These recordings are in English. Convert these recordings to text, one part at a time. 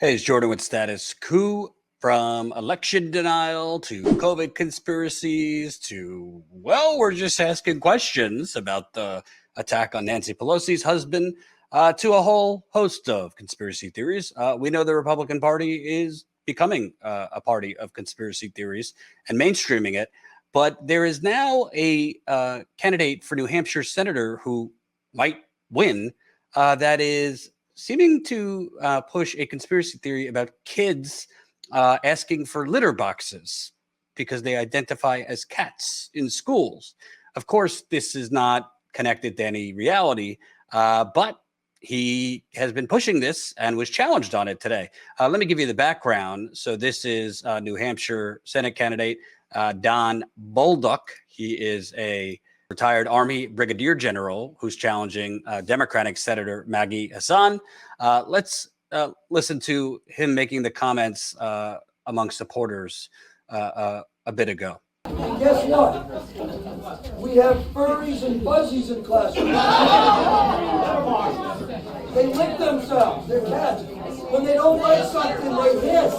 Hey, it's Jordan with Status Coup. From election denial to COVID conspiracies to, well, we're just asking questions about the attack on Nancy Pelosi's husband to a whole host of conspiracy theories. We know the Republican Party is becoming a party of conspiracy theories and mainstreaming it. But there is now a candidate for New Hampshire senator who might win that is seeming to push a conspiracy theory about kids asking for litter boxes because they identify as cats in schools. Of course, this is not connected to any reality, but he has been pushing this and was challenged on it today. Let me give you the background. So this is New Hampshire Senate candidate Don Bolduc. He is a retired Army brigadier general who's challenging Democratic Senator Maggie Hassan. Let's listen to him making the comments among supporters a bit ago. And guess what? We have furries and fuzzies in classrooms. They lick themselves. They're cats. When they don't like something, they hiss.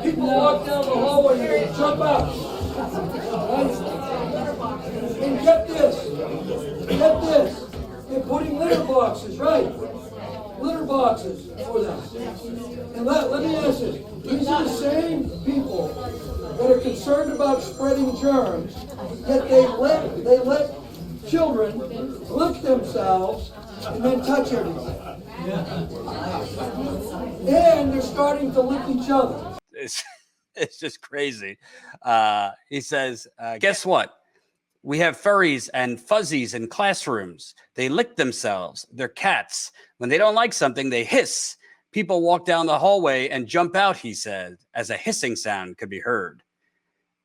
People walk down the hallway and they jump out. Right? And get this. They're putting litter boxes, right? Litter boxes for them. And let me ask you, these are the same people that are concerned about spreading germs, yet they let children lick themselves and then touch everything. And they're starting to lick each other. It's just crazy. He says, guess what? We have furries and fuzzies in classrooms. They lick themselves. They're cats. When they don't like something, they hiss. People walk down the hallway and jump out, he said, as a hissing sound could be heard.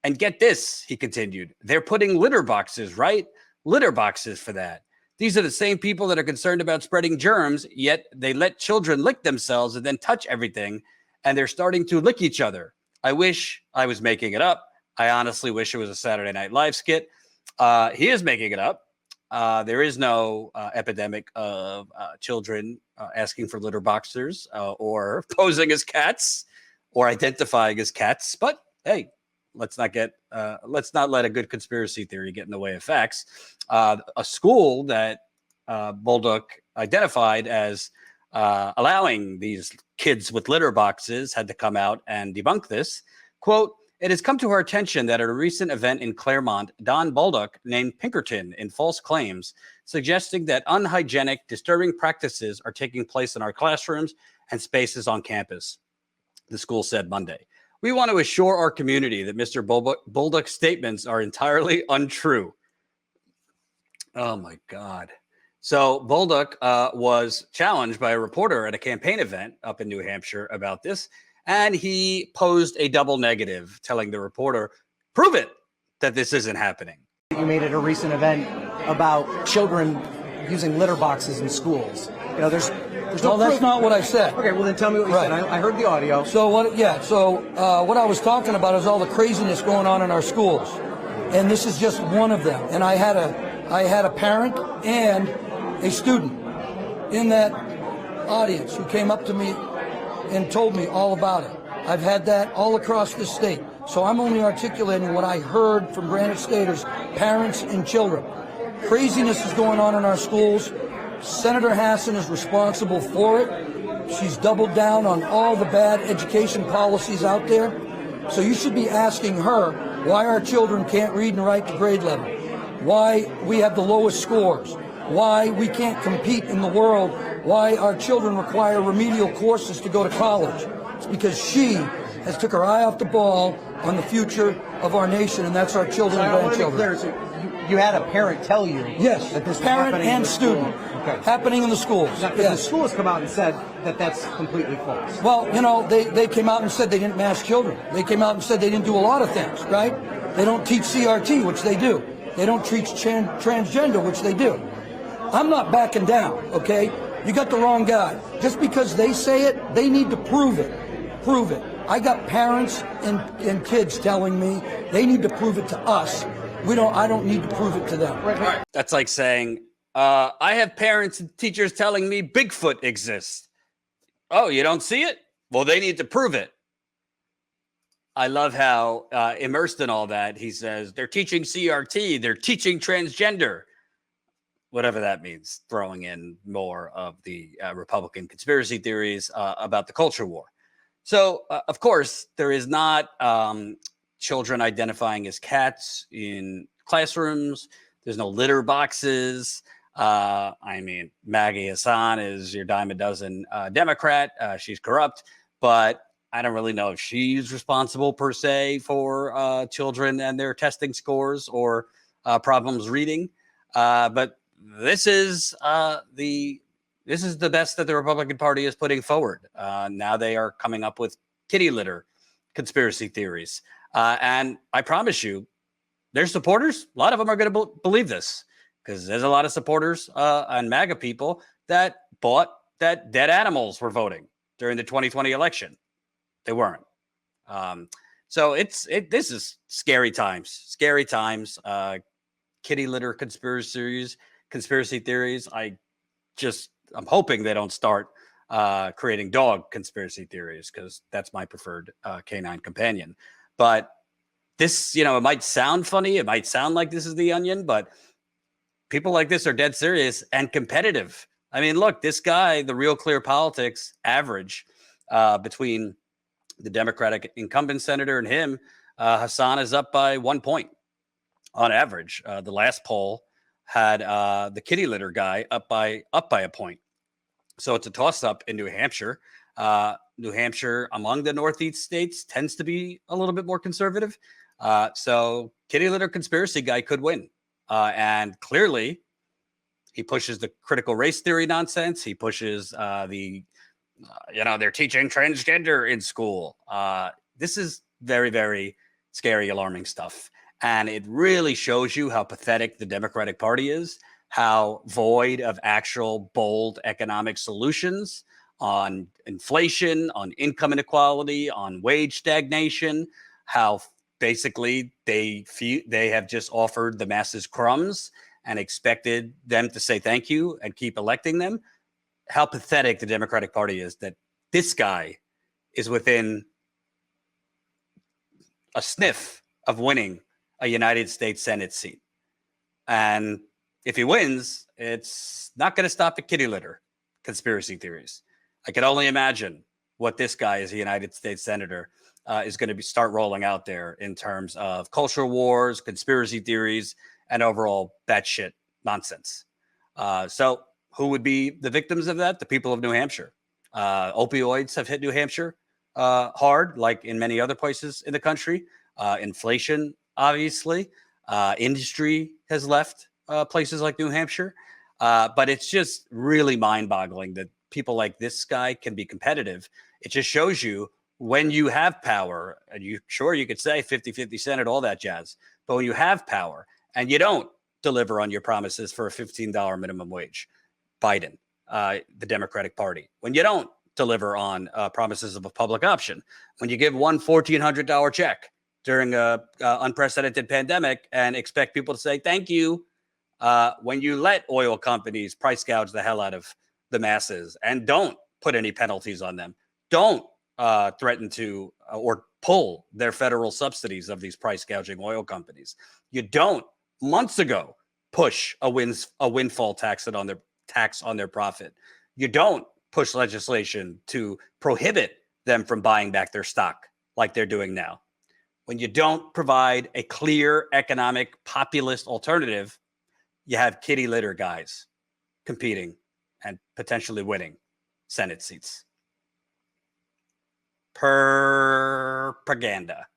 And get this, he continued, they're putting litter boxes, right? Litter boxes for that. These are the same people that are concerned about spreading germs, yet they let children lick themselves and then touch everything, and they're starting to lick each other. I wish I was making it up. I honestly wish it was a Saturday Night Live skit. He is making it up. There is no epidemic of children asking for litter boxers or posing as cats or identifying as cats. But hey, let's not let a good conspiracy theory get in the way of facts. A school that Bolduc identified as allowing these kids with litter boxes had to come out and debunk this. Quote, it has come to our attention that at a recent event in Claremont, Don Bolduc named Pinkerton in false claims, suggesting that unhygienic, disturbing practices are taking place in our classrooms and spaces on campus. The school said Monday. We want to assure our community that Mr. Bolduc's statements are entirely untrue. Oh, my God. So Bolduc was challenged by a reporter at a campaign event up in New Hampshire about this. And he posed a double negative, telling the reporter, prove it that this isn't happening. You made it a recent event about children using litter boxes in schools. You know, there's no that's not what I said. Okay, well then tell me what you said. I heard the audio. So what? Yeah. So what I was talking about is all the craziness going on in our schools, and this is just one of them. And I had a parent and a student in that audience who came up to me and told me all about it. I've had that all across the state. So I'm only articulating what I heard from Granite Staters, parents and children. Craziness is going on in our schools. Senator Hassan is responsible for it. She's doubled down on all the bad education policies out there. So you should be asking her why our children can't read and write to grade level, why we have the lowest scores, why we can't compete in the world, why our children require remedial courses to go to college. It's because she has took her eye off the ball on the future of our nation, and that's our children and grandchildren. So you had a parent tell you yes, that this parent was happening and in the student okay. happening in the schools. Now, yes. The school has come out and said that that's completely false. Well, you know, they came out and said they didn't mask children. They came out and said they didn't do a lot of things, right? They don't teach CRT, which they do. They don't teach transgender, which they do. I'm not backing down, okay? You got the wrong guy. Just because they say it, they need to prove it. Prove it. I got parents and kids telling me they need to prove it to us. I don't need to prove it to them. Right. That's like saying, I have parents and teachers telling me Bigfoot exists. Oh, you don't see it? Well, they need to prove it. I love how immersed in all that, he says, they're teaching CRT, they're teaching transgender, whatever that means, throwing in more of the Republican conspiracy theories about the culture war. So, of course, there is not children identifying as cats in classrooms. There's no litter boxes. I mean, Maggie Hassan is your dime a dozen Democrat. She's corrupt, but I don't really know if she's responsible per se for children and their testing scores or problems reading. But this is the best that the Republican Party is putting forward. Now they are coming up with kitty litter conspiracy theories. And I promise you, their supporters, a lot of them are going to believe this because there's a lot of supporters and MAGA people that bought that dead animals were voting during the 2020 election. They weren't. So this is scary times, kitty litter conspiracy theories. I'm hoping they don't start creating dog conspiracy theories because that's my preferred canine companion. But this, it might sound funny. It might sound like this is the Onion, but people like this are dead serious and competitive. I mean, look, this guy, the Real Clear Politics average between the Democratic incumbent senator and him, Hassan is up by 1 point on average. The last poll had the kitty litter guy up by a point. So it's a toss-up in New Hampshire. New Hampshire, among the Northeast states, tends to be a little bit more conservative. So kitty litter conspiracy guy could win. And clearly, he pushes the critical race theory nonsense. He pushes they're teaching transgender in school. This is very, very scary, alarming stuff. And it really shows you how pathetic the Democratic Party is, how void of actual bold economic solutions on inflation, on income inequality, on wage stagnation, how basically they have just offered the masses crumbs and expected them to say thank you and keep electing them. How pathetic the Democratic Party is that this guy is within a sniff of winning a United States Senate seat. And if he wins, it's not going to stop the kitty litter conspiracy theories. I can only imagine what this guy as a United States Senator is going to start rolling out there in terms of cultural wars, conspiracy theories, and overall batshit nonsense. So who would be the victims of that? The people of New Hampshire. Opioids have hit New Hampshire hard, like in many other places in the country. Inflation, obviously. Industry has left places like New Hampshire. But it's just really mind-boggling that people like this guy can be competitive. It just shows you when you have power, and you could say 50-50 Senate, all that jazz. But when you have power and you don't deliver on your promises for a $15 minimum wage, Biden, the Democratic Party, when you don't deliver on promises of a public option, when you give one $1,400 check during a unprecedented pandemic and expect people to say thank you, when you let oil companies price gouge the hell out of the masses and don't put any penalties on them, don't threaten to or pull their federal subsidies of these price gouging oil companies, you don't months ago push a windfall tax on their profit. You don't push legislation to prohibit them from buying back their stock like they're doing now. When you don't provide a clear economic populist alternative, you have kitty litter guys competing and potentially winning Senate seats. Propaganda.